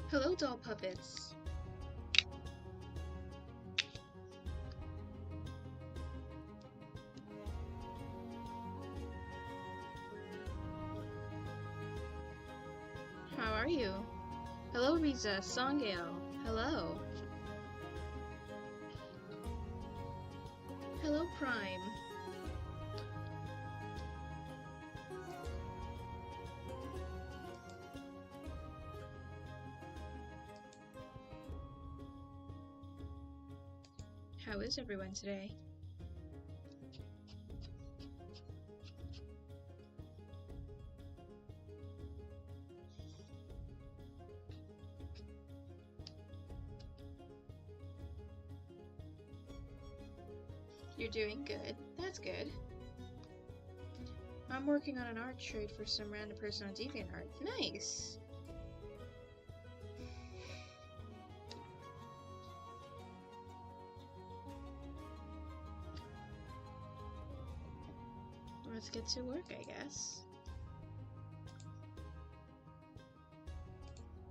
Hello, doll puppets. How are you? Hello, Riza, Songale. Hello. Hello, Prime. How is everyone today? You're doing good. That's good. I'm working on an art trade for some random person on DeviantArt. Nice! Let's get to work, I guess.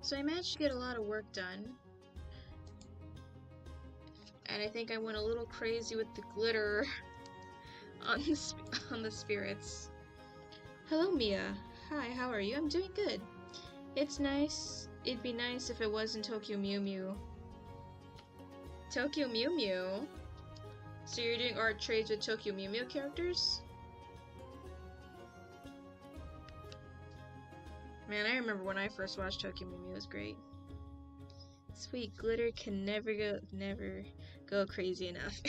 So I managed to get a lot of work done. And I think I went a little crazy with the glitter on the spirits. Hello, Mia. Hi, how are you? I'm doing good. It's nice. It'd be nice if it wasn't Tokyo Mew Mew. Tokyo Mew Mew? So you're doing art trades with Tokyo Mew Mew characters? Man, I remember when I first watched Tokyo Mew Mew, it was great. Sweet glitter can never go crazy enough.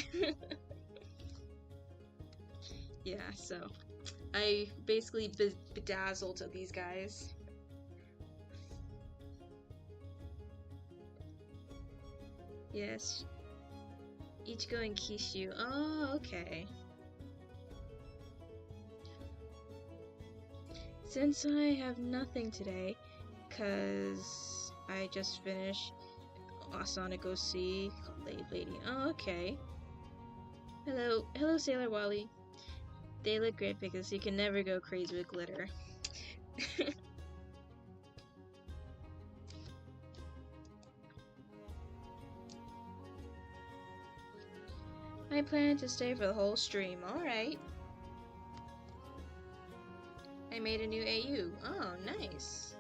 Yeah, so I basically bedazzled these guys. Yes. Ichigo and Kishu. Oh, okay. Since I have nothing today, cause I just finished Sonic OC, Lady. Oh, okay. Hello, Sailor Wally. They look great because you can never go crazy with glitter. I plan to stay for the whole stream. Alright. I made a new AU. Oh, nice.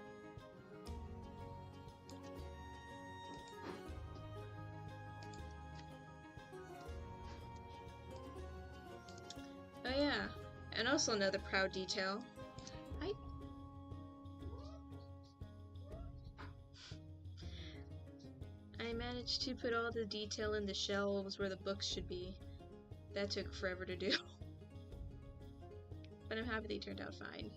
Oh yeah, and also another proud detail. I managed to put all the detail in the shelves where the books should be. That took forever to do. But I'm happy they turned out fine.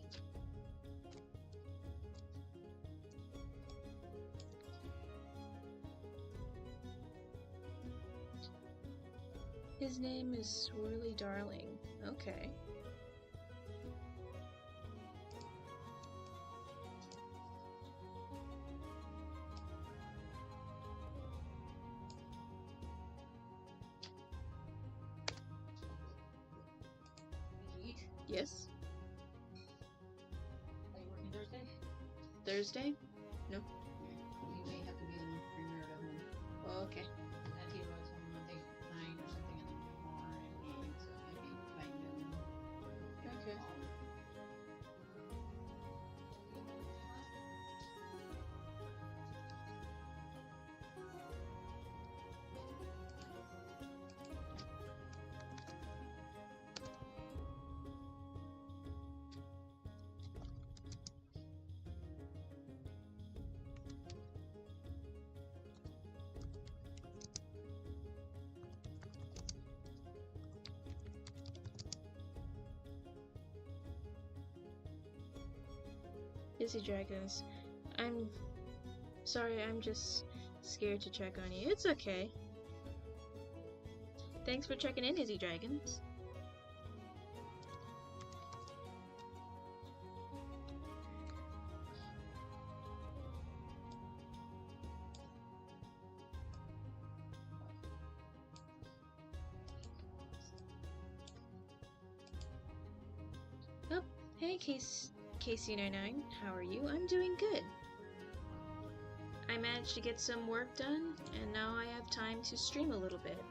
His name is Swirly Darling. Okay. Yes? Are you working Thursday? Thursday? No. You may have to be the one premier at home. Oh, okay. That he was on Monday 9 or something in the morning, so maybe by noon. Okay. Izzy Dragons. I'm sorry, I'm just scared to check on you. It's okay. Thanks for checking in, Izzy Dragons. Oh, hey, KC99. How are you? I'm doing good. I managed to get some work done, and now I have time to stream a little bit.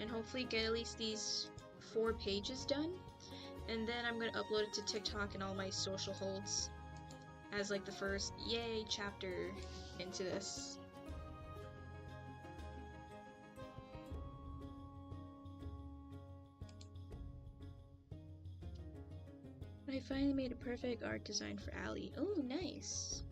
And hopefully get at least these 4 pages done. And then I'm gonna upload it to TikTok and all my social holds as like the first yay chapter into this. I finally made a perfect art design for Allie. Oh, nice.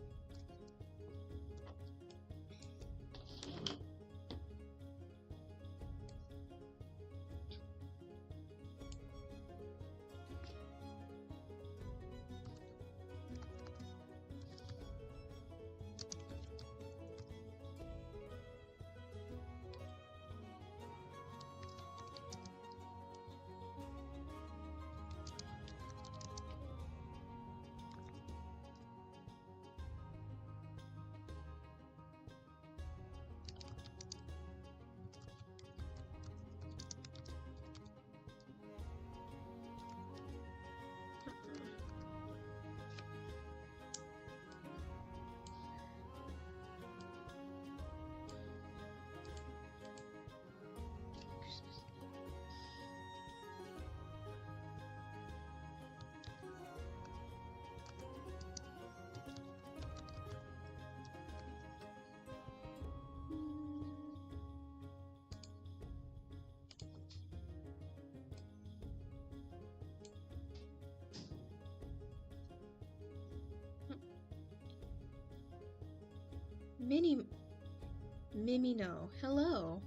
Mimino, hello.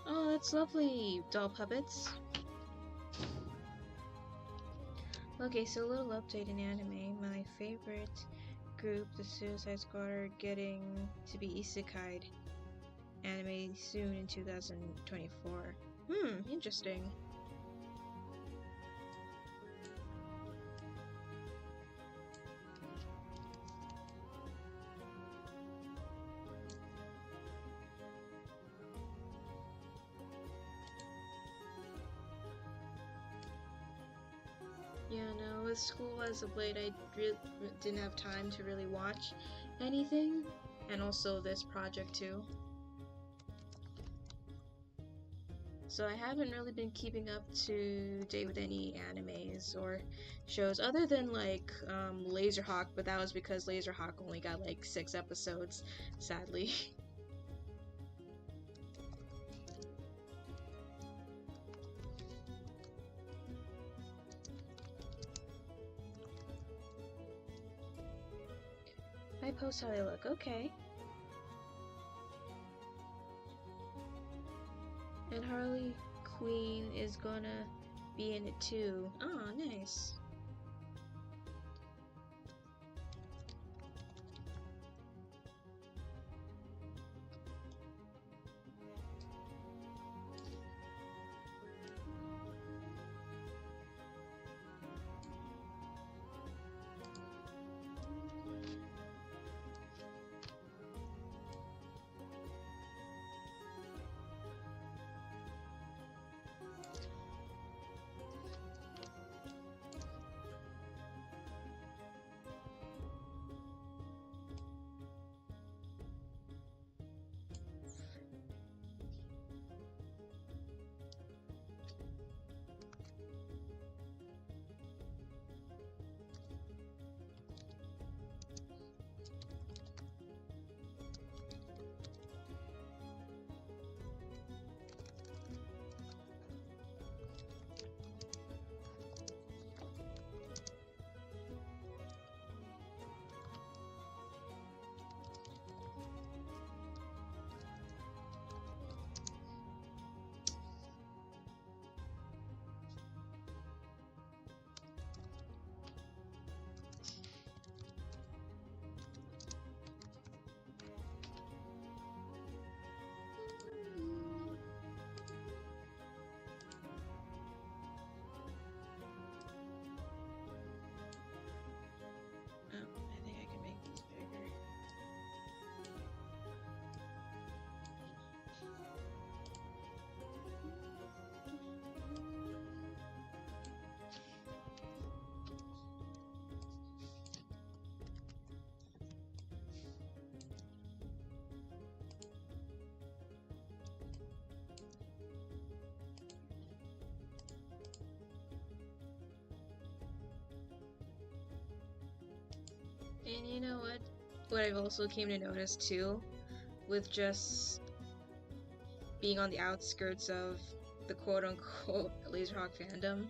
Oh, that's lovely, doll puppets. Okay, so a little update in anime. My favorite group, the Suicide Squad, are getting to be isekai'd anime soon in 2024. Interesting. Yeah, no, with school as of late, I didn't have time to really watch anything, and also this project too. So I haven't really been keeping up to date with any animes or shows other than like Laserhawk, but that was because Laserhawk only got like 6 episodes, sadly. I post how they look, okay. And Harley Quinn is gonna be in it too. Oh, nice. And you know what? What I've also came to notice too, with just being on the outskirts of the quote-unquote Laserhawk fandom.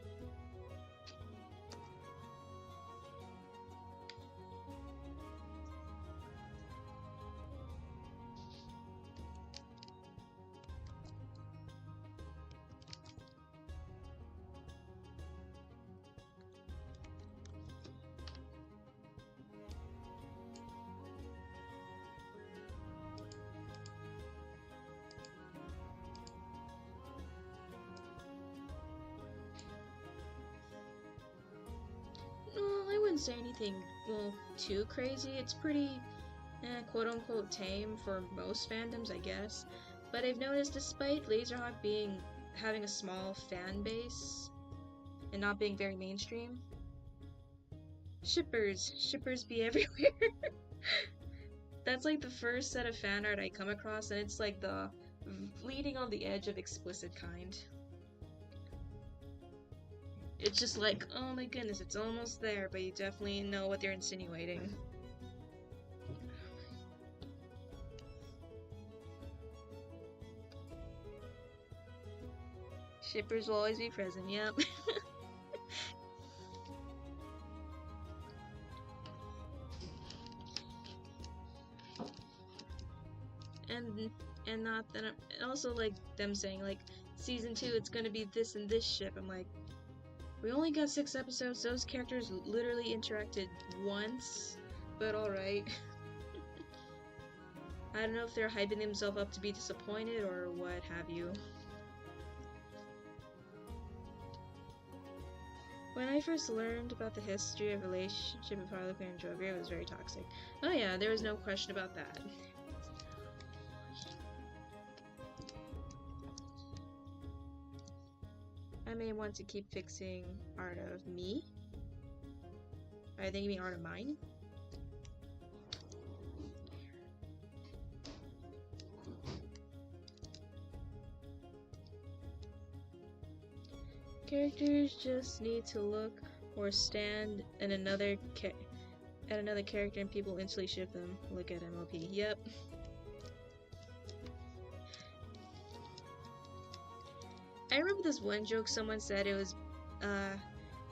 Well, I wouldn't say anything, well, too crazy. It's pretty, quote-unquote tame for most fandoms, I guess. But I've noticed despite Laserhawk having a small fan base and not being very mainstream, shippers be everywhere. That's like the first set of fan art I come across, and it's like the leading on the edge of explicit kind. It's just like, oh my goodness, it's almost there, but you definitely know what they're insinuating. Shippers will always be present, yep. and not that also like them saying like season 2 it's gonna be this and this ship. I'm like, we only got 6 episodes, those characters literally interacted once, but alright. I don't know if they're hyping themselves up to be disappointed or what have you. When I first learned about the history of relationship of Harley Quinn and Joker, it was very toxic. Oh yeah, there was no question about that. I may want to keep fixing art of me. I think you mean art of mine. Characters just need to look or stand at another character and people instantly ship them. Look at MLP. Yep. I remember this one joke someone said. It was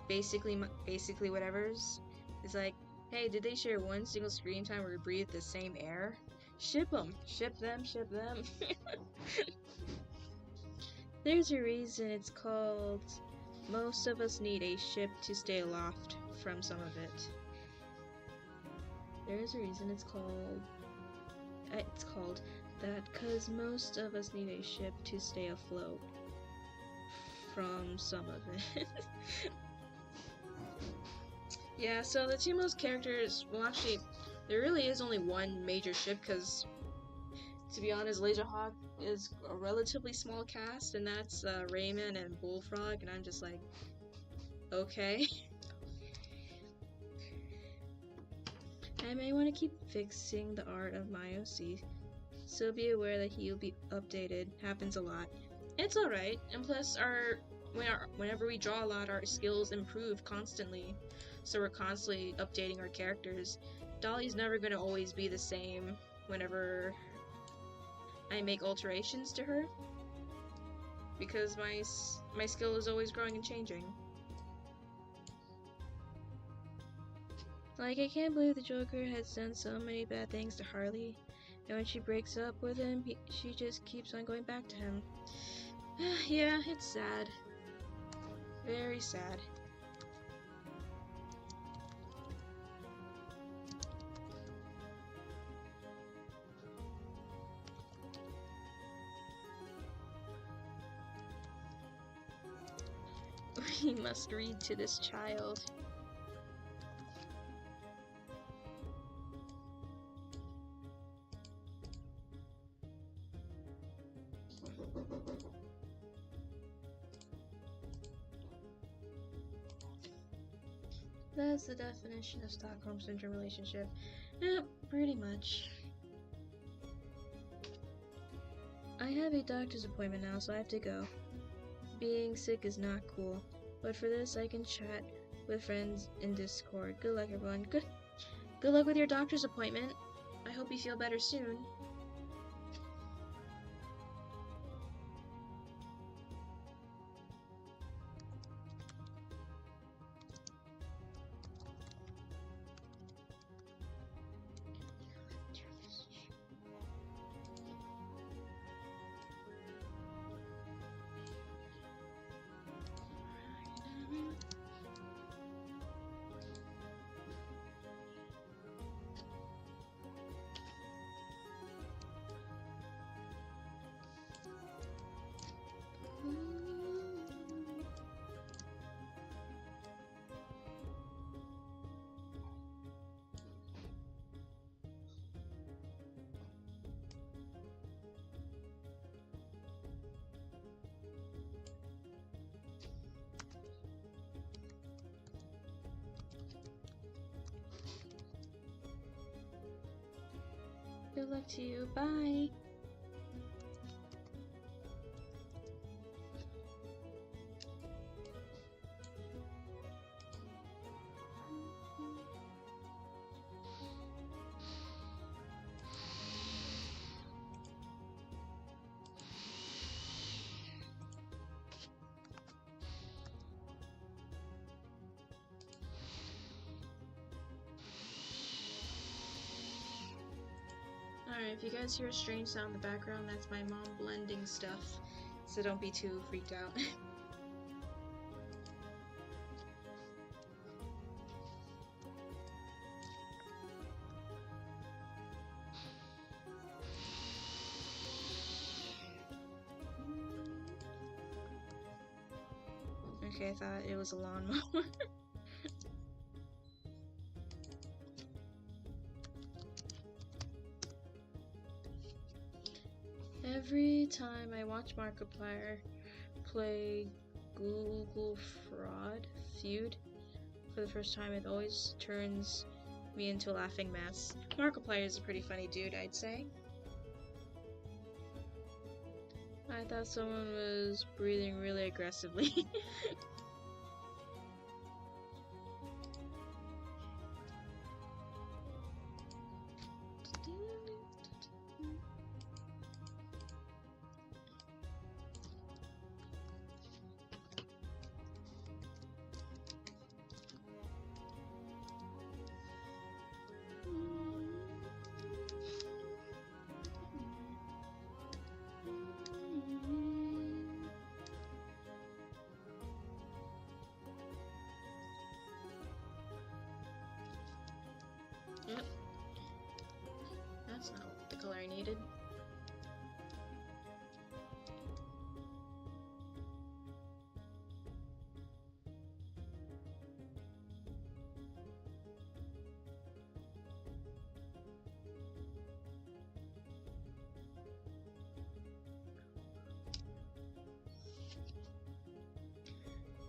basically whatever's. It's like, hey, did they share one single screen time or breathe the same air? Ship them. Ship them. Ship them. There's a reason it's called Most of Us Need a Ship to Stay Aloft from some of it. There's a reason it's called that, 'cause most of us need a ship to stay afloat from some of it. Yeah, so the two most characters, well actually, there really is only one major ship, because to be honest, Laserhawk is a relatively small cast, and that's Rayman and Bullfrog, and I'm just like, okay. I may want to keep fixing the art of my OC, so be aware that he'll be updated. Happens a lot. It's alright, and plus whenever we draw a lot, our skills improve constantly, so we're constantly updating our characters. Dolly's never going to always be the same whenever I make alterations to her, because my skill is always growing and changing. Like, I can't believe the Joker has done so many bad things to Harley, and when she breaks up with him, she just keeps on going back to him. Yeah, it's sad. Very sad. We must read to this child. That's the definition of Stockholm Syndrome relationship. Yep, pretty much. I have a doctor's appointment now, so I have to go. Being sick is not cool, but for this I can chat with friends in Discord. Good luck, everyone. Good luck with your doctor's appointment. I hope you feel better soon. Good luck to you. Bye. Alright, if you guys hear a strange sound in the background, that's my mom blending stuff, so don't be too freaked out. Okay, I thought it was a lawnmower. Every time I watch Markiplier play Google Feud for the first time, it always turns me into a laughing mess. Markiplier is a pretty funny dude, I'd say. I thought someone was breathing really aggressively. Yep. That's not the color I needed.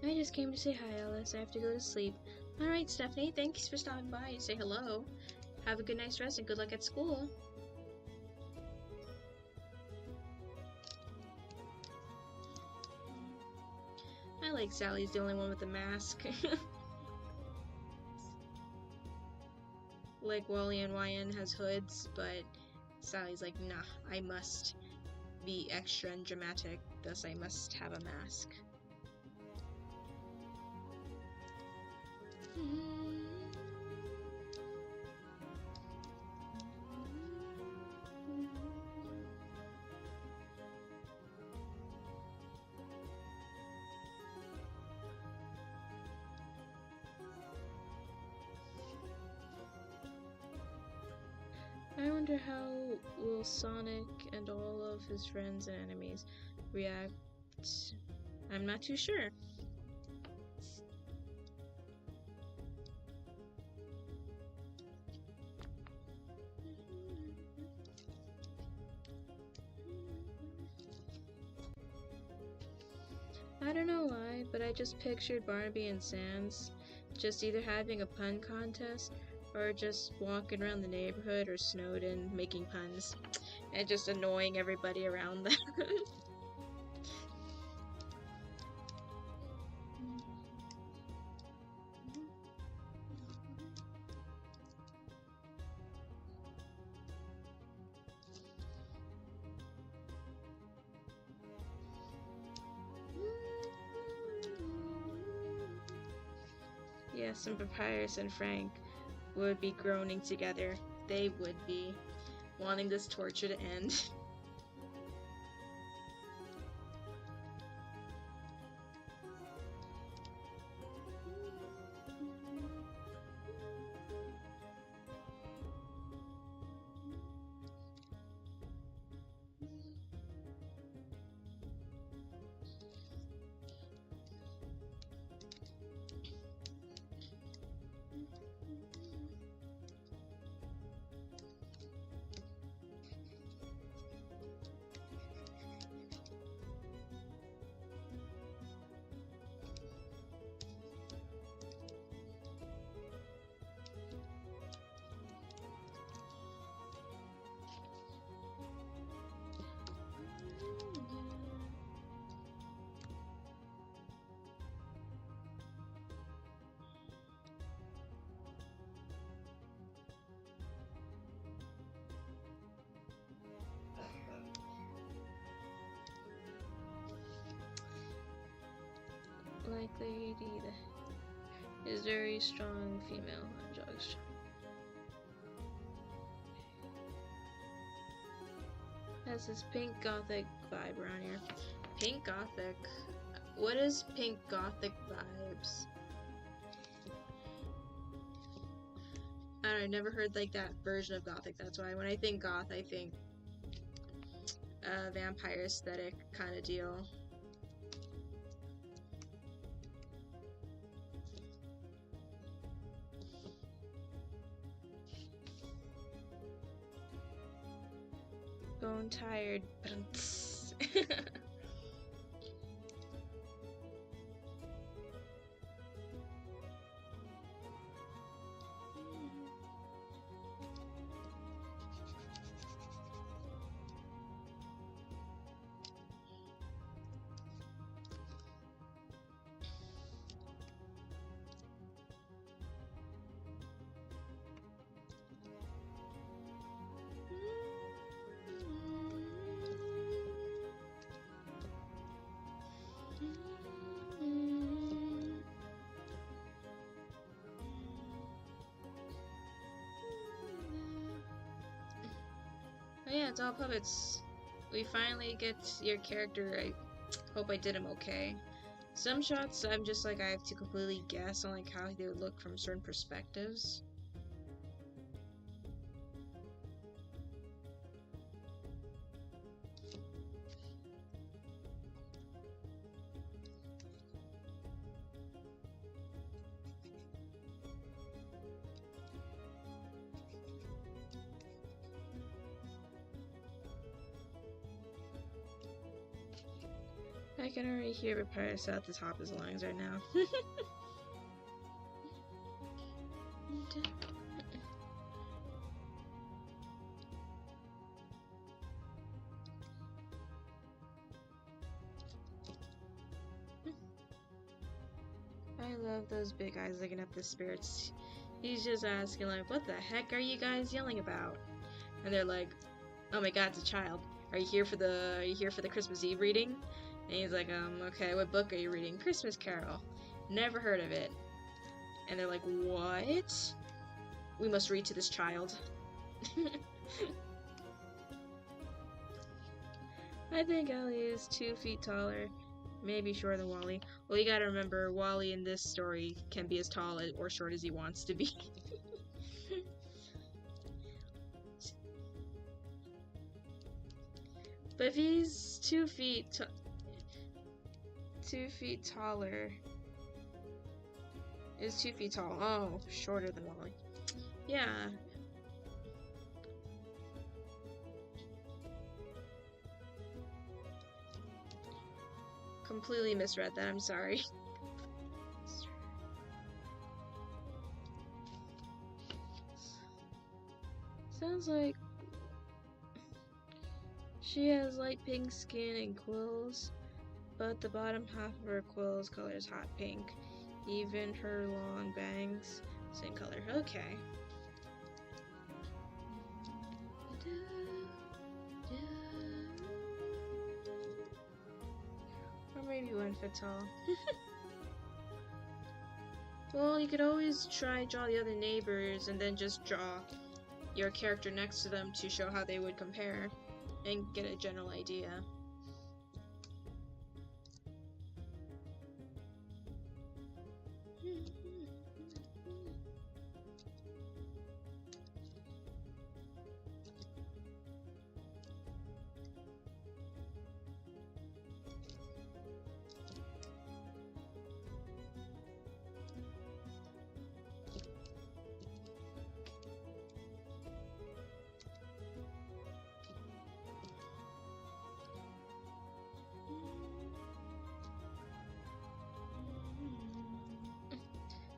I just came to say hi, Alice. I have to go to sleep. Alright, Stephanie, thanks for stopping by and say hello. Have a good night's rest and good luck at school. I like Sally's the only one with a mask. Like Wally and YN has hoods, but Sally's like, nah, I must be extra and dramatic, thus I must have a mask. I wonder how will Sonic and all of his friends and enemies react. I'm not too sure. I don't know why, but I just pictured Barnaby and Sans just either having a pun contest or just walking around the neighborhood or Snowden making puns and just annoying everybody around them. Yes, and Papyrus and Frank would be groaning together. They would be wanting this torture to end. Black Lady is very strong female. Jogs. Has this pink gothic vibe around here. Pink gothic. What is pink gothic vibes? I don't know, I've never heard like that version of gothic. That's why when I think goth, I think vampire aesthetic kind of deal. Bone tired. Oh yeah, it's all puppets. We finally get your character. I hope I did him okay. Some shots I'm just like I have to completely guess on like how they would look from certain perspectives. I can already hear Papyrus at the top of his lungs right now. I love those big eyes looking at the spirits. He's just asking like, what the heck are you guys yelling about? And they're like, oh my god, it's a child. Are you here for the Christmas Eve reading? And he's like, okay, what book are you reading? Christmas Carol. Never heard of it. And they're like, what? We must read to this child. I think Ellie is 2 feet taller. Maybe shorter than Wally. Well, you gotta remember, Wally in this story can be as tall or short as he wants to be. But if he's 2 feet taller, is 2 feet tall. Oh, shorter than Wally. Yeah. Completely misread that, I'm sorry. Sounds like she has light pink skin and quills, but the bottom half of her quills color is hot pink. Even her long bangs, same color. Okay. Or maybe 1 foot tall. Well, you could always try draw the other neighbors and then just draw your character next to them to show how they would compare and get a general idea.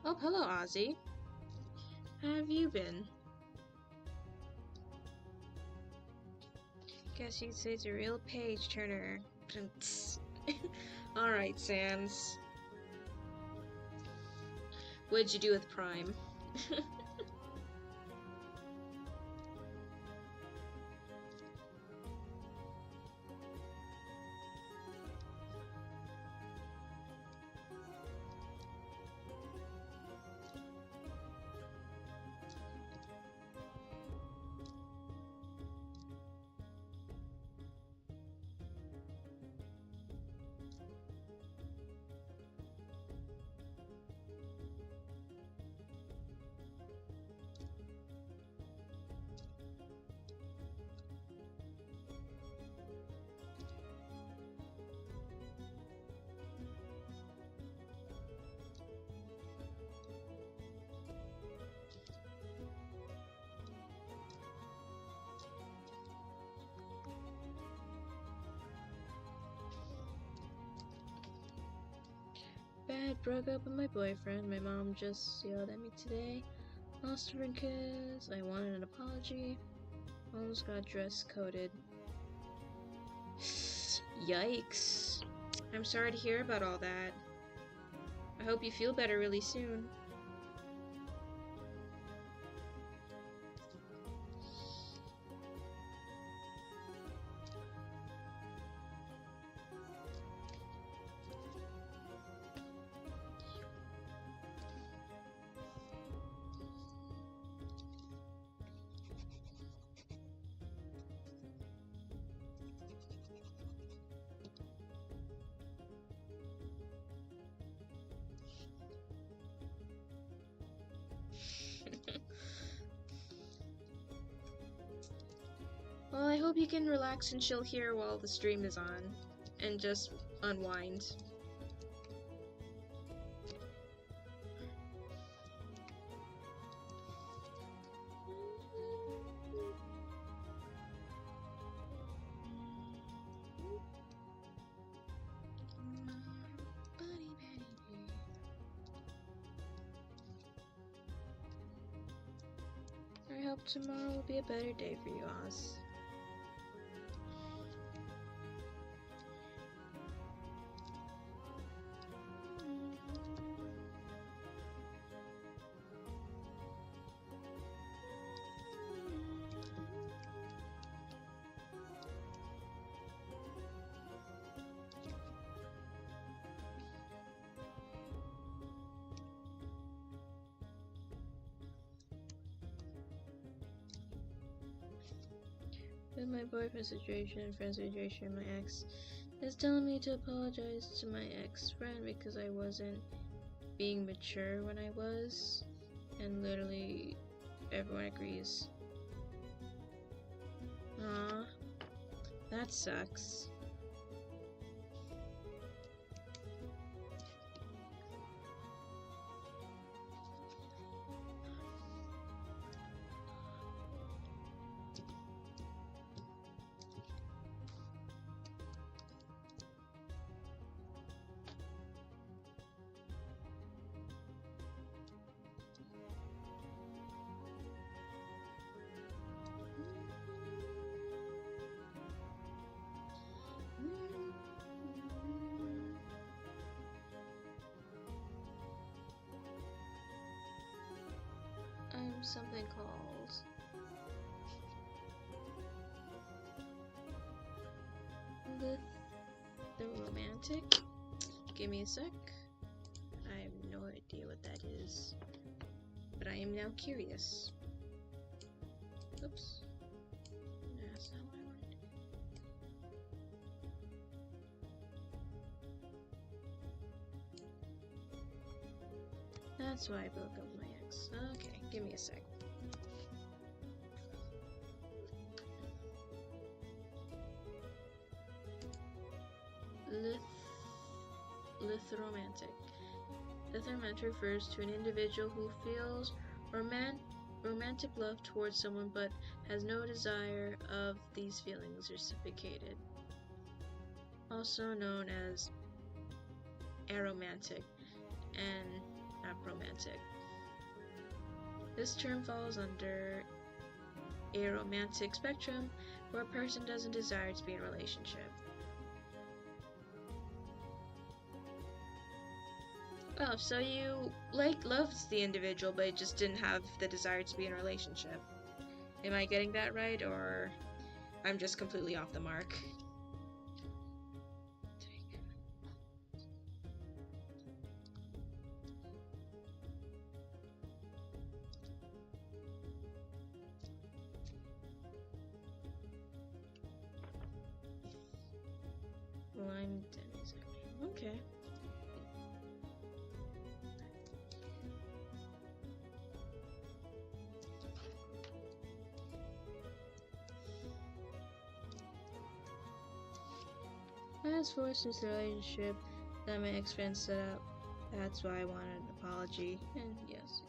Oh, hello, Ozzy. How have you been? Guess you'd say it's a real page turner. Alright, Sans. What'd you do with Prime? Bad, broke up with my boyfriend. My mom just yelled at me today. Lost her kids. I wanted an apology. Almost got dress coded. Yikes. I'm sorry to hear about all that. I hope you feel better really soon. Well, I hope you can relax and chill here while the stream is on, and just unwind. I hope tomorrow will be a better day for you, Oz. With my boyfriend's situation, friend's situation, my ex is telling me to apologize to my ex-friend because I wasn't being mature when I was, and literally everyone agrees. Aw, that sucks. I'm something called the romantic. Give me a sec. I'm no idea what that is. But I am now curious. Oops. No, that's not what I wanted. That's why I broke up with my ex. Okay, give me a sec. Lithromantic. Lithromantic refers to an individual who feels romantic love towards someone but has no desire of these feelings reciprocated. Also known as aromantic and aromantic. This term falls under aromantic spectrum, where a person doesn't desire to be in a relationship. Oh, so you loved the individual, but just didn't have the desire to be in a relationship. Am I getting that right, or I'm just completely off the mark? Lime demisexual. Okay. As for this relationship that my ex-friend set up, that's why I wanted an apology. And yes,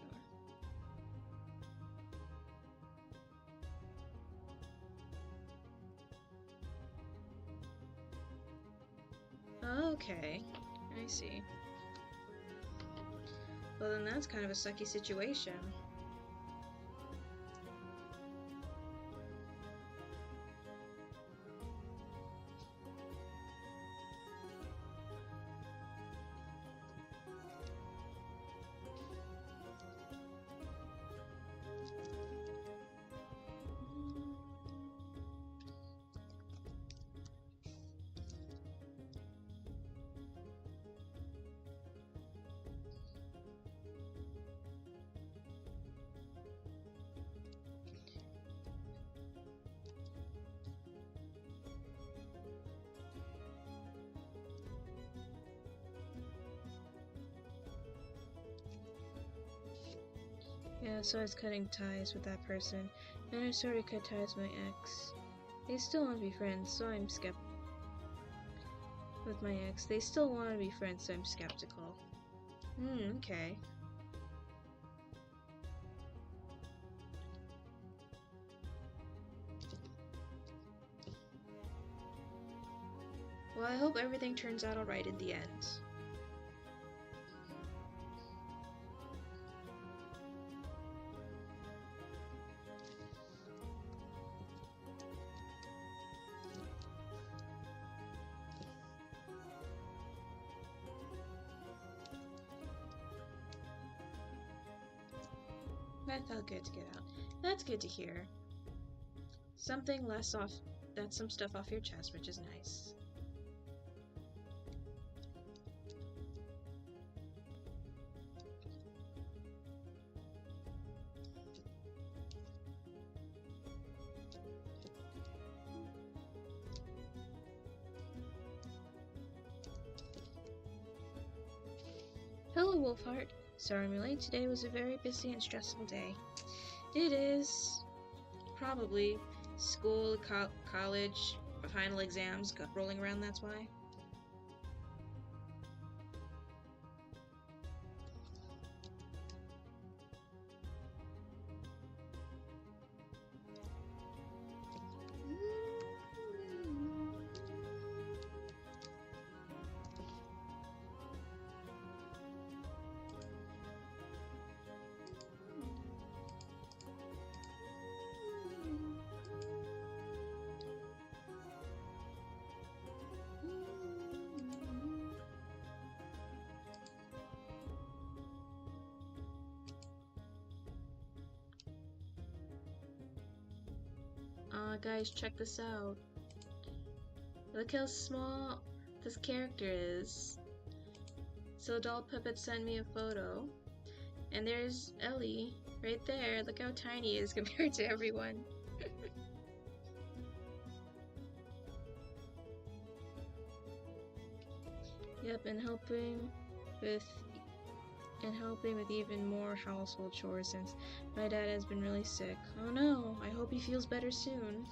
you are. Okay, I see. Well, then that's kind of a sucky situation. Yeah, so I was cutting ties with that person, and I started to cut ties with my ex. They still want to be friends, so I'm skeptical. With my ex, they still want to be friends, so I'm skeptical. Okay. Well, I hope everything turns out alright in the end. That felt good to get out. That's good to hear. Something less off, that's some stuff off your chest, which is nice. Hello, Wolfheart. Sorry I'm late. Today was a very busy and stressful day. It is. Probably. School, college, final exams, got rolling around, that's why. Guys, check this out. Look how small this character is. So Doll Puppet sent me a photo, and there's Ellie right there. Look how tiny he is compared to everyone. Yep, and helping with even more household chores since my dad has been really sick. Oh no, I hope he feels better soon.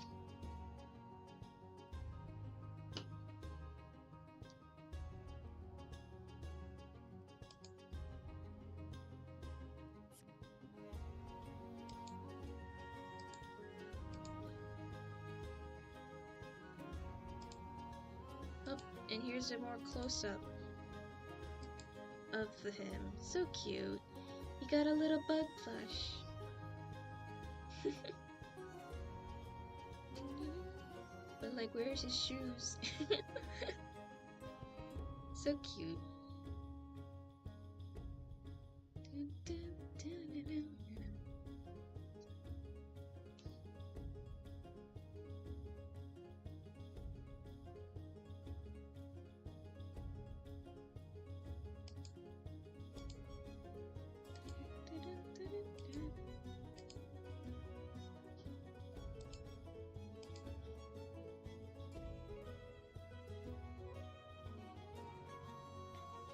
Oh, and here's a more close-up of him. So cute. He got a little bug plush. But like, where's his shoes? So cute.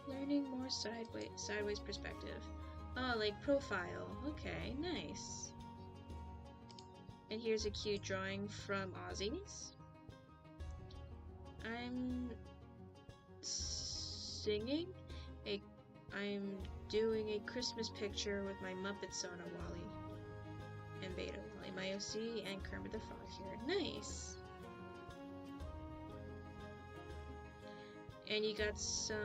Learning more sideways perspective. Oh, like profile. Okay, nice. And here's a cute drawing from Ozzy's. I'm singing I'm doing a Christmas picture with my Muppet Sona Wally and Beto, Wally Myoc, and Kermit the Frog here. Nice. And you got some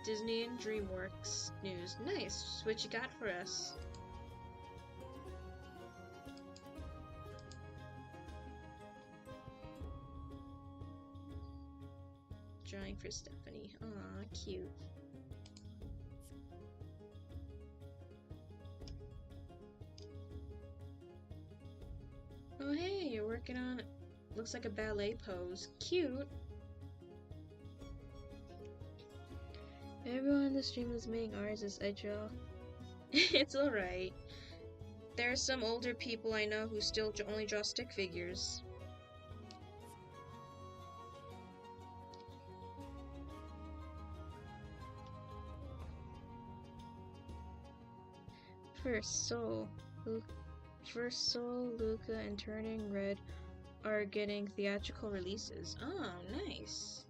Disney and DreamWorks news. Nice. What you got for us? Drawing for Stephanie. Aw, cute. Oh hey, you're working on, looks like a ballet pose. Cute. Everyone in the stream is making ours as I draw. It's alright. There are some older people I know who still only draw stick figures. First Soul, Luca, and Turning Red are getting theatrical releases. Oh, nice.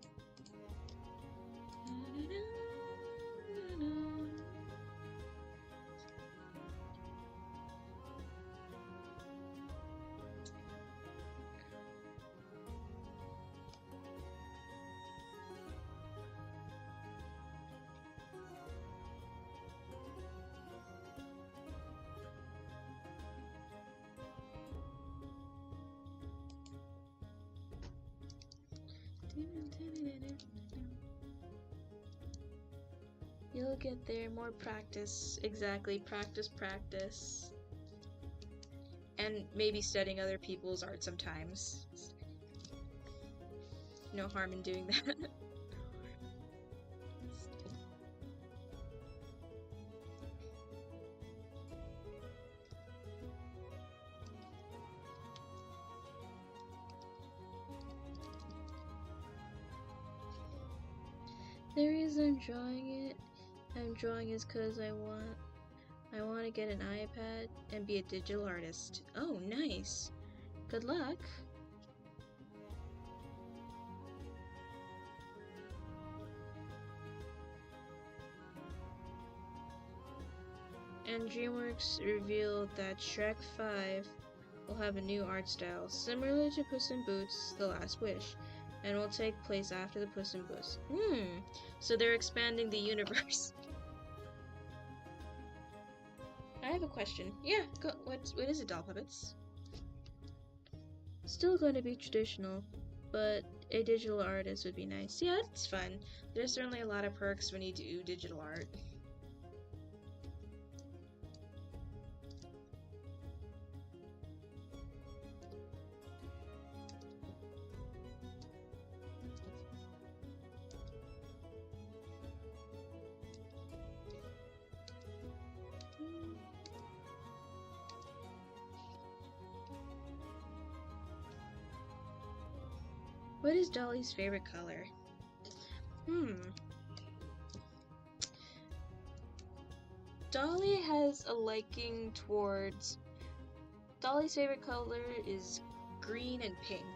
You'll get there. More practice. Exactly. Practice, practice. And maybe studying other people's art sometimes. No harm in doing that. The reason I'm drawing is because I want to get an iPad and be a digital artist. Oh, nice. Good luck. And DreamWorks revealed that Shrek 5 will have a new art style, similar to Puss in Boots: The Last Wish, and will take place after the Puss in Boots. So they're expanding the universe. I have a question. Yeah, go. What is it, Doll Puppets? Still going to be traditional, but a digital artist would be nice. Yeah, it's fun. There's certainly a lot of perks when you do digital art. What is Dolly's favorite color? Dolly has a liking towards... Dolly's favorite color is green and pink.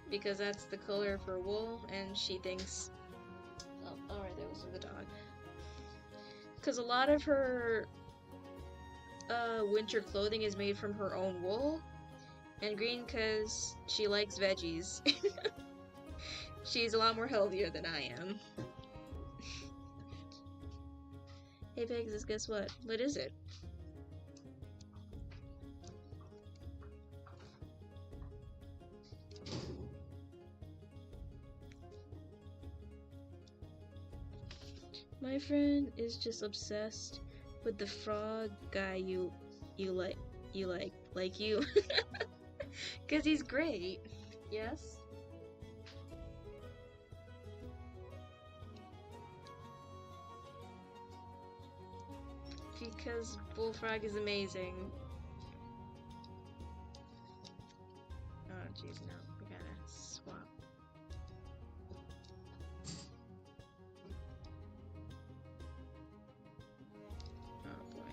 Because that's the color of her wool, and she thinks... Oh, alright, that was the dog. Because a lot of her winter clothing is made from her own wool, and green because she likes veggies. She's a lot more healthier than I am. Hey Pegasus, guess what? What is it? My friend is just obsessed with the frog guy you like you. Cause he's great. Yes? Because Bullfrog is amazing. Oh jeez, no. We gotta swap. Oh boy.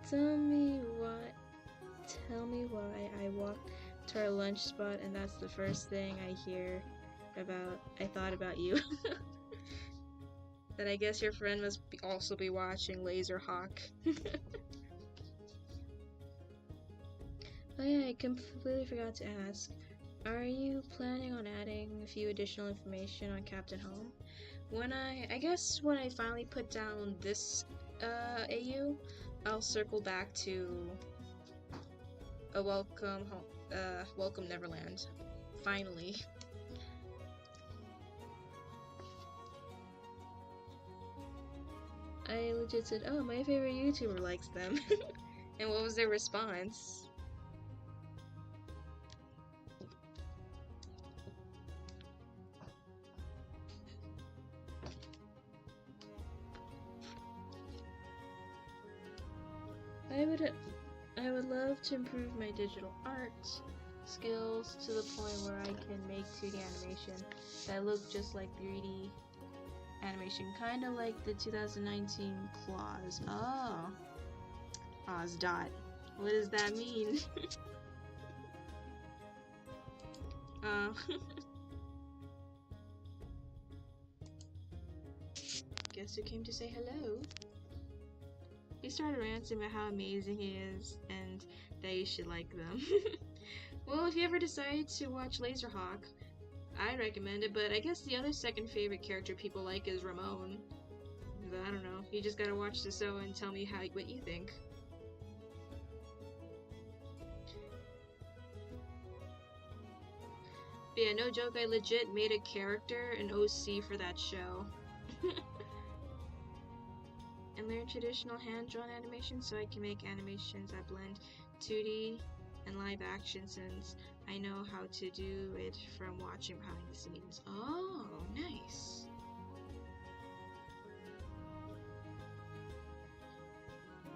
Tell me why I walked to our lunch spot and that's the first thing I hear about. I thought about you. Then I guess your friend must also be watching Laserhawk. Oh yeah, I completely forgot to ask. Are you planning on adding a few additional information on Captain Home? When I guess when I finally put down this AU, I'll circle back to a Welcome Neverland. Finally. I legit said, oh, my favorite YouTuber likes them. And what was their response? I would love to improve my digital art skills to the point where I can make 2D animation that look just like 3D animation, kind of like the 2019 Claws. Oh, Ozdot. What does that mean? Guess who came to say hello? He started ranting about how amazing he is and that you should like them. Well, if you ever decide to watch Laserhawk, I recommend it, but I guess the other second favorite character people like is Ramon. I don't know. You just gotta watch the show and tell me what you think. But yeah, no joke, I legit made a character, an OC for that show. And learn traditional hand-drawn animation so I can make animations that blend 2D and live action since I know how to do it from watching behind the scenes. Oh, nice.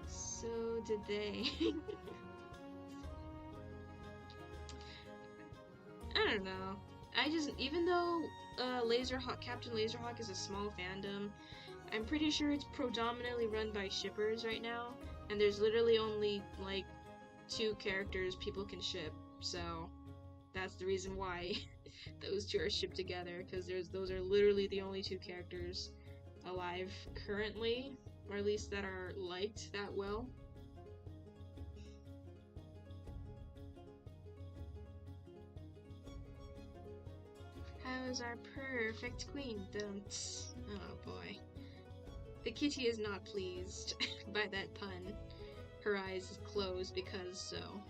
So did they. I don't know. Even though Captain Laserhawk is a small fandom, I'm pretty sure it's predominantly run by shippers right now, and there's literally only like 2 characters people can ship, so that's the reason why those 2 are shipped together, because those are literally the only 2 characters alive currently, or at least that are liked that well. How is our perfect queen? Oh boy. The kitty is not pleased by that pun. Her eyes closed because so.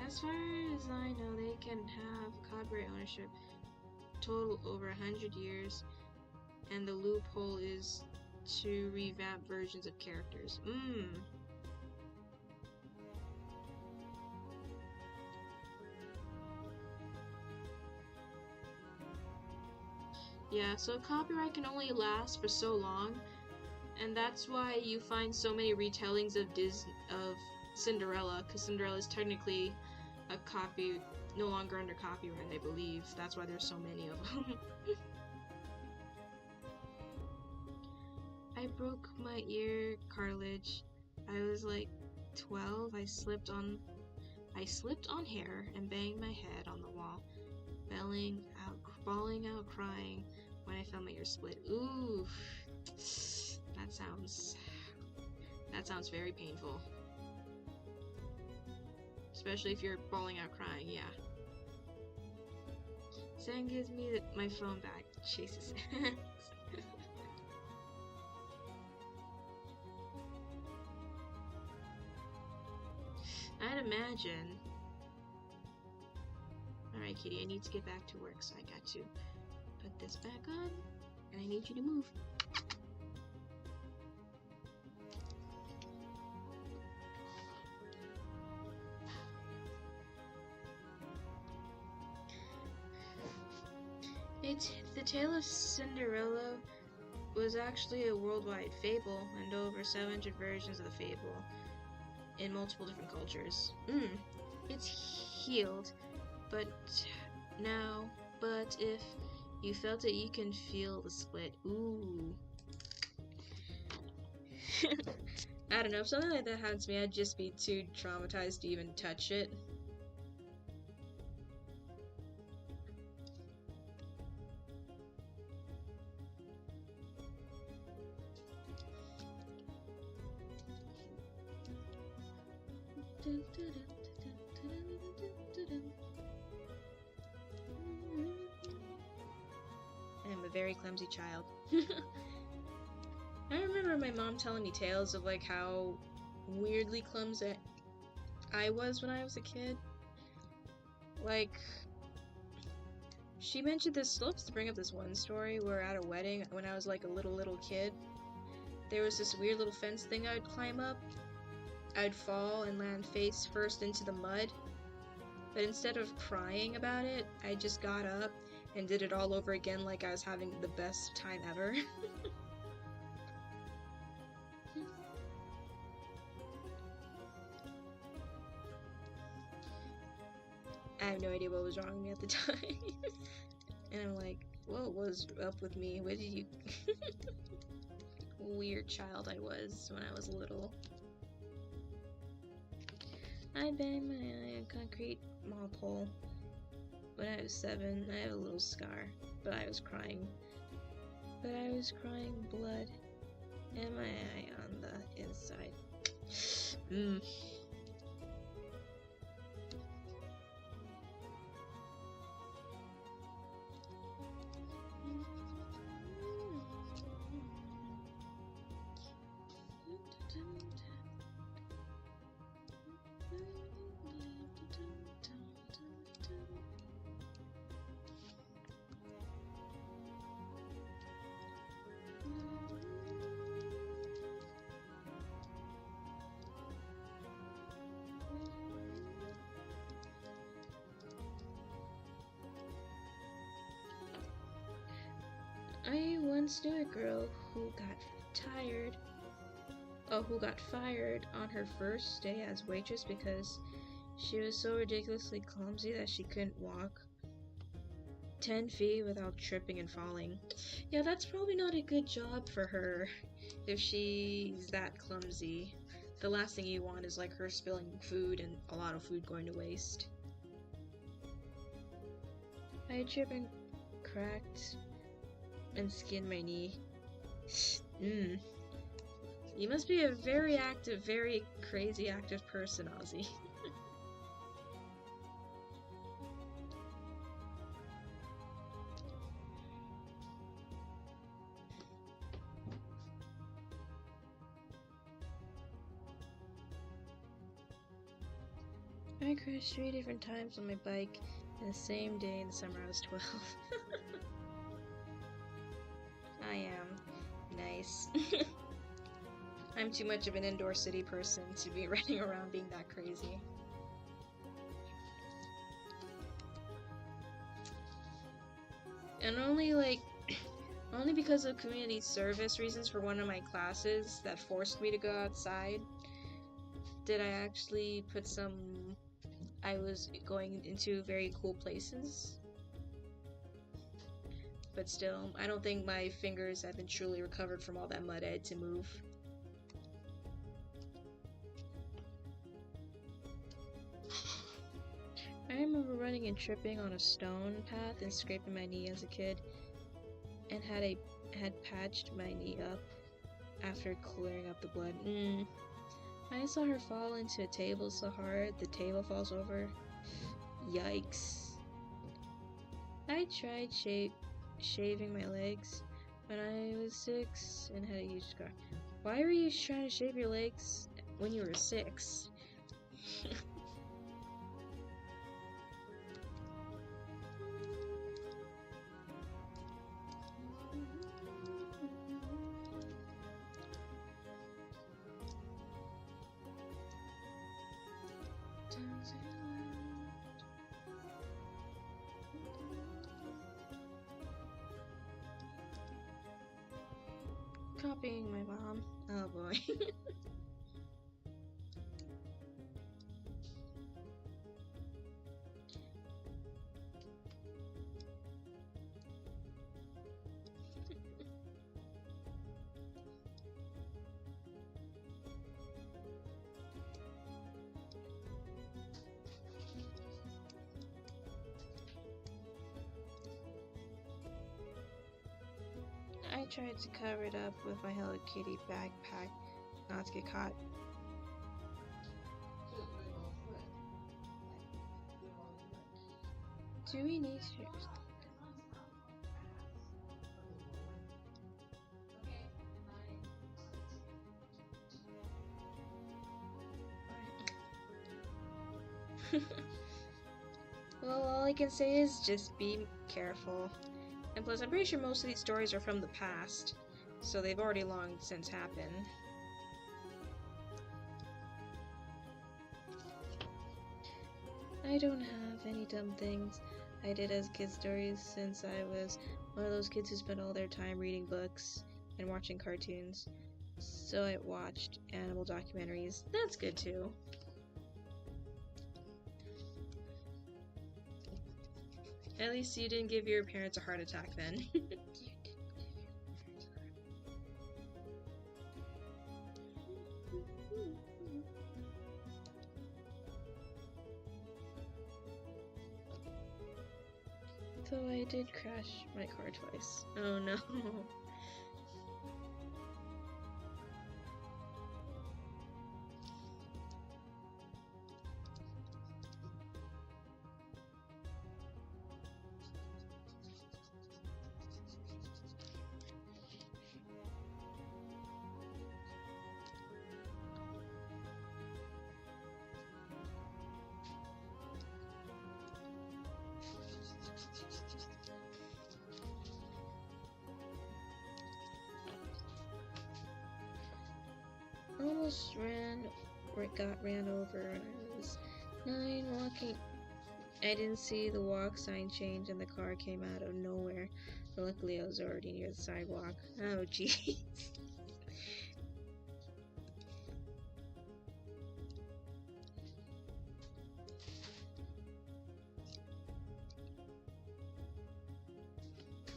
As far as I know, they can have copyright ownership total over 100 years, and the loophole is to revamp versions of characters. Yeah, so copyright can only last for so long, and that's why you find so many retellings of Cinderella, because Cinderella is technically a copy, no longer under copyright, I believe. That's why there's so many of them. I broke my ear cartilage. I was like 12. I slipped on hair and banged my head on the wall, bawling out, crying when I felt my ear split. Ooh, that sounds very painful. Especially if you're bawling out, crying. Yeah. Sam gives me my phone back. Chases. I'd imagine. Alright, Kitty, I need to get back to work, so I got to put this back on, and I need you to move. The tale of Cinderella was actually a worldwide fable, and over 700 versions of the fable in multiple different cultures. It's healed, but if you felt it, you can feel the split. Ooh. I don't know, if something like that happened to me, I'd just be too traumatized to even touch it. I'm a very clumsy child. I remember my mom telling me tales of like how weirdly clumsy I was when I was a kid. Like, she mentioned this, to bring up this one story where at a wedding when I was like a little kid, there was this weird little fence thing I would climb up. I'd fall and land face first into the mud, but instead of crying about it, I just got up and did it all over again like I was having the best time ever. I have no idea what was wrong with me at the time. And I'm like, what was up with me? What did you... Weird child I was when I was little. I banged my eye on concrete mall pole. When I was 7, I have a little scar, but I was crying blood and my eye on the inside. I once knew a girl who got fired on her first day as waitress because she was so ridiculously clumsy that she couldn't walk 10 feet without tripping and falling. Yeah, that's probably not a good job for her if she's that clumsy. The last thing you want is like her spilling food and a lot of food going to waste. I tripped and cracked and skinned my knee. You must be a very active, very crazy active person, Ozzy. I crashed 3 different times on my bike in the same day in the summer I was 12. I am. Nice. I'm too much of an indoor city person to be running around being that crazy. And only like Only because of community service reasons for one of my classes that forced me to go outside did I actually put some. I was going into very cool places. But still, I don't think my fingers have been truly recovered from all that mud I had to move. I remember running and tripping on a stone path and scraping my knee as a kid, and had patched my knee up after clearing up the blood. I saw her fall into a table so hard the table falls over. Yikes. I tried shaving my legs when I was 6 and had a huge scar. Why were you trying to shave your legs when you were 6? Copying my mom. Oh boy. I tried to cover it up with my Hello Kitty backpack not to get caught. Do we need to? Well, all I can say is just be careful. And plus, I'm pretty sure most of these stories are from the past, so they've already long since happened. I don't have any dumb things I did as kid stories since I was one of those kids who spent all their time reading books and watching cartoons. So I watched animal documentaries. That's good too. At least you didn't give your parents a heart attack then. Though I did crash my car twice. Oh no. Almost got ran over when I was 9 walking. I didn't see the walk sign change and the car came out of nowhere. But luckily I was already near the sidewalk. Oh jeez.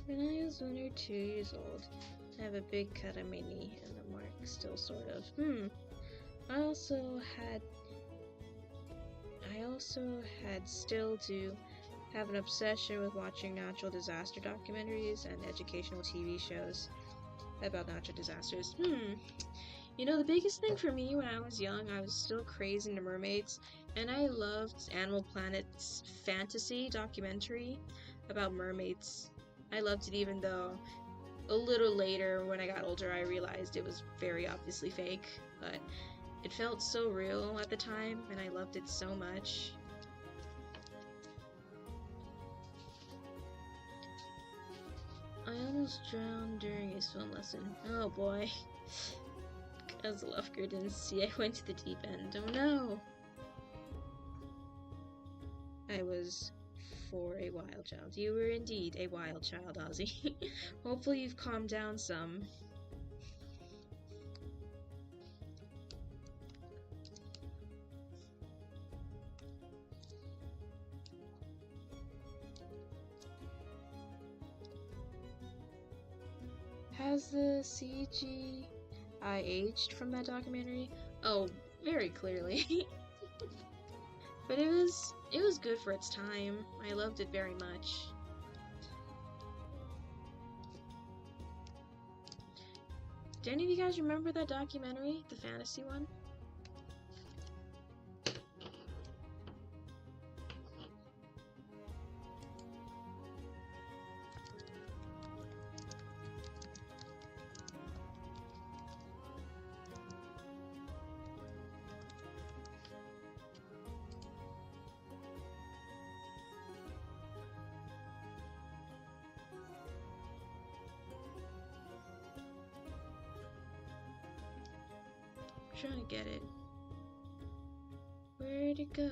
When I was 1 or 2 years old, I have a big cut on my knee and the mark still sort of. I also still do have an obsession with watching natural disaster documentaries and educational TV shows about natural disasters. You know, the biggest thing for me when I was young, I was still crazy into mermaids, and I loved Animal Planet's fantasy documentary about mermaids. I loved it even though a little later, when I got older, I realized it was very obviously fake, but it felt so real at the time, and I loved it so much. I almost drowned during a swim lesson. Oh boy. Because the lifeguard didn't see I went to the deep end. Oh no! I was for a wild child. You were indeed a wild child, Ozzy. Hopefully you've calmed down some. Has the CGI aged from that documentary? Oh, very clearly. But it was good for its time. I loved it very much. Do any of you guys remember that documentary, the fantasy one? I'm trying to get it. Where'd it go?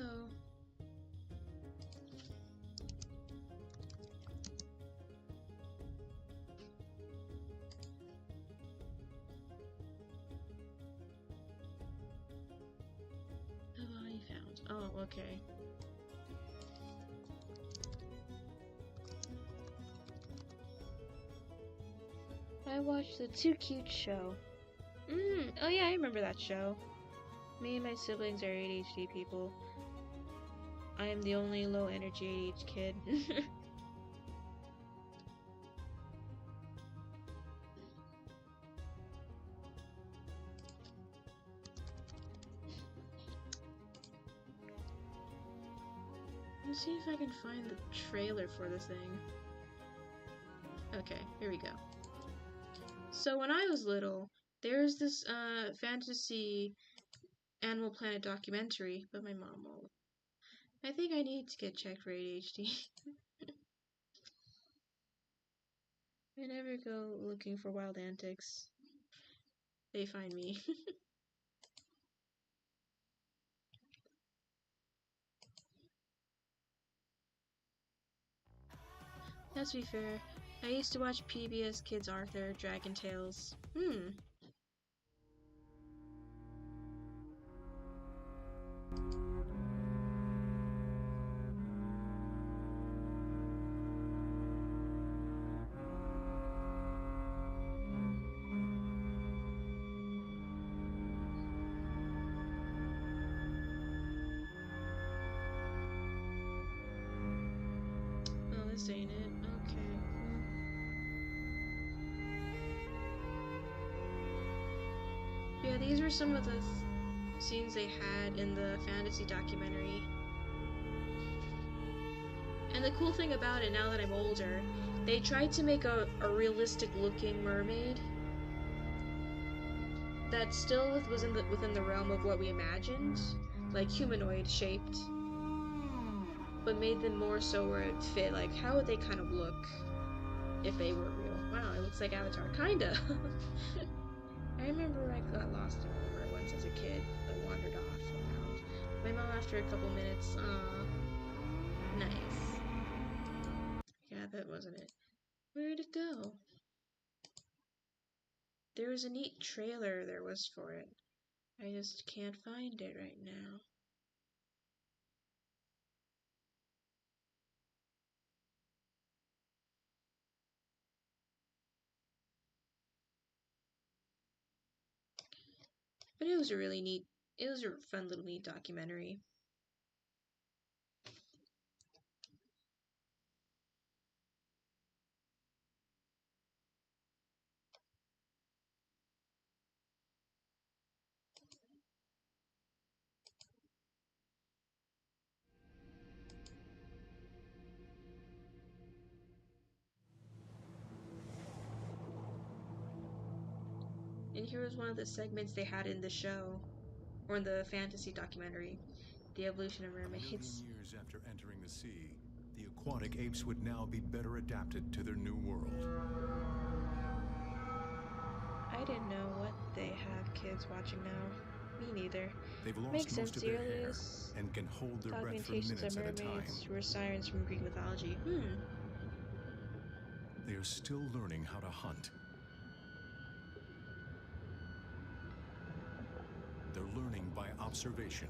Have I found? Oh, okay. I watched the Too Cute show. Oh yeah, I remember that show. Me and my siblings are ADHD people. I am the only low energy ADHD kid. Let's see if I can find the trailer for this thing. Okay, here we go. So when I was little, there's this fantasy Animal Planet documentary, but my mom won't. I think I need to get checked for ADHD. I never go looking for wild antics. They find me. Let's be fair, I used to watch PBS Kids Arthur, Dragon Tales. Oh, this ain't it. Okay. Yeah, these were some of the scenes they had in the fantasy documentary. And the cool thing about it, now that I'm older, they tried to make a realistic looking mermaid that still was within the realm of what we imagined, like humanoid shaped, but made them more so where it fit. Like, how would they kind of look if they were real? Wow, it looks like Avatar, kinda. I remember I got lost in a river once as a kid, but wandered off around. My mom, after a couple minutes, nice. Yeah, that wasn't it. Where'd it go? There was a neat trailer there was for it. I just can't find it right now. But it was a really neat, it was a fun little neat documentary. And here was one of the segments they had in the show, or in the fantasy documentary, The Evolution of Mermaids. A million years after entering the sea, the aquatic apes would now be better adapted to their new world. I didn't know what they have kids watching now. Me neither. They've lost Makes most sense, of the their hair earliest and can hold their breath for documentations minutes of at a time. mermaids were sirens from Greek mythology. They are still learning how to hunt. They're learning by observation.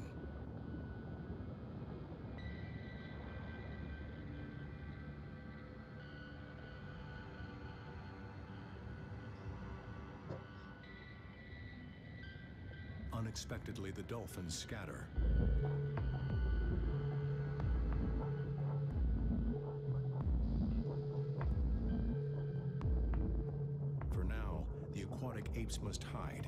Unexpectedly, the dolphins scatter. For now, the aquatic apes must hide.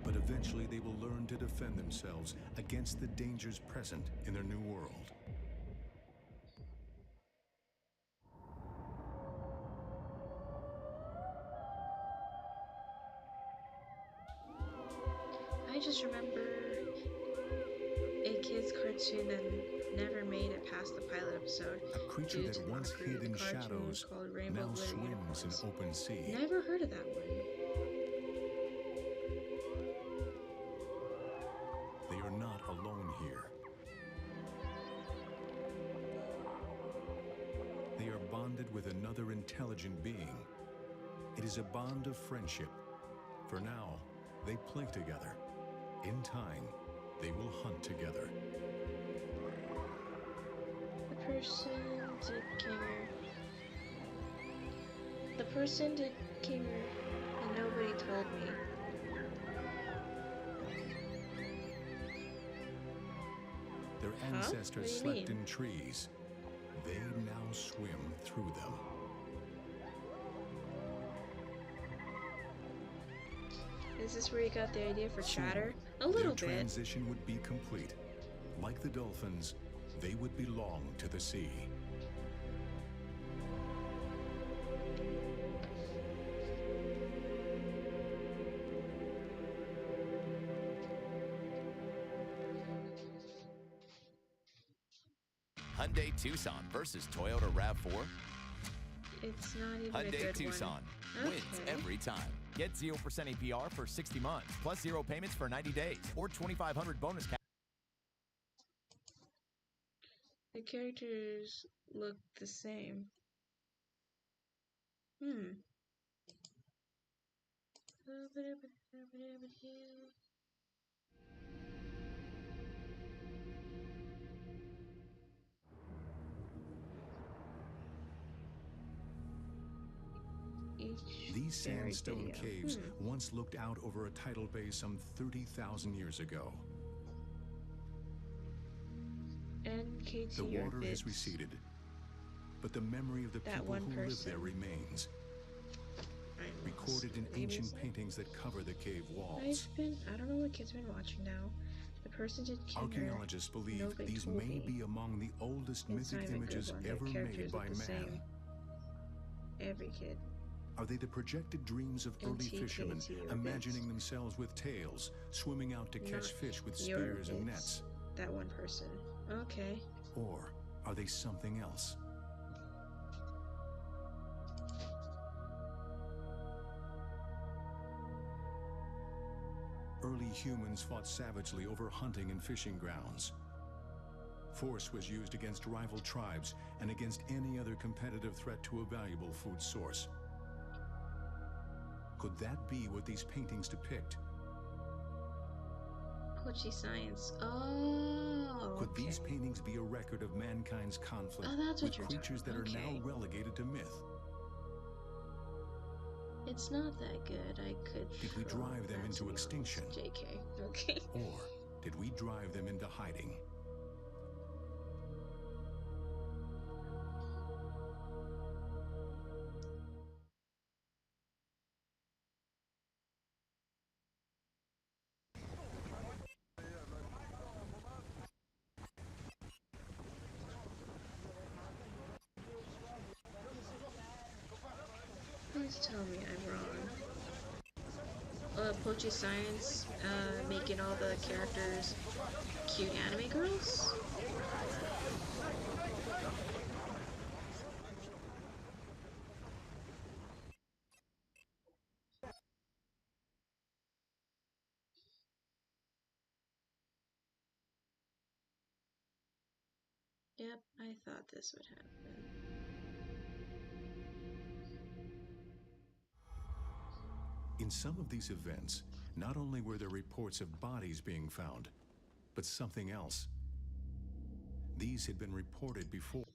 But eventually they will learn to defend themselves against the dangers present in their new world. I just remember a kid's cartoon that never made it past the pilot episode. A creature due that to the once mockery hid of the in cartoon shadows called Rainbow now Glitter swims Unicorns. in open sea. Never heard of that one. They are not alone here. They are bonded with another intelligent being. It is a bond of friendship. For now, they play together. In time, they will hunt together. The person did Kinger, and nobody told me. Their Huh? What do ancestors you slept mean? in trees. They now swim through them. Is this where you got the idea for Soon, chatter? A their little bit. transition would be complete. Like the dolphins, they would belong to the sea. Hyundai Tucson versus Toyota RAV4. It's not even a Hyundai good Tucson one. wins Okay. every time. Get 0% APR for 60 months, plus 0 payments for 90 days, or 2,500 bonus cash. The characters look the same. These Buried sandstone video. caves once looked out over a tidal bay some 30,000 years ago. NKT The water Bits. has receded, but the memory of the That people one who lived person. there remains, I'm recorded in lost. ancient Maybe paintings that cover the cave walls. I don't know what kids been watching now. The person did Kinger. Archaeologists believe Nobody these told may me. be among the oldest And mythic Simon images Goodwin, their ever characters made by look the man. same. Every kid. Are they the projected dreams of early NTKT fishermen, or imagining bits. themselves with tails, swimming out to catch Not fish with your spears and bits. nets? That one person. Okay. Or are they something else? Early humans fought savagely over hunting and fishing grounds. Force was used against rival tribes and against any other competitive threat to a valuable food source. Could that be what these paintings depict? Pochi Science. Oh. Could these okay. paintings be a record of mankind's conflict Oh, that's what with you're creatures that talking- are now okay. relegated to myth? It's not that good. I could. Did we drive them That's into me. extinction? JK. Okay. Or did we drive them into hiding? Please tell me I'm wrong. Pochi Science, making all the characters cute anime girls? Yep, I thought this would happen. In some of these events, not only were there reports of bodies being found, but something else. These had been reported before.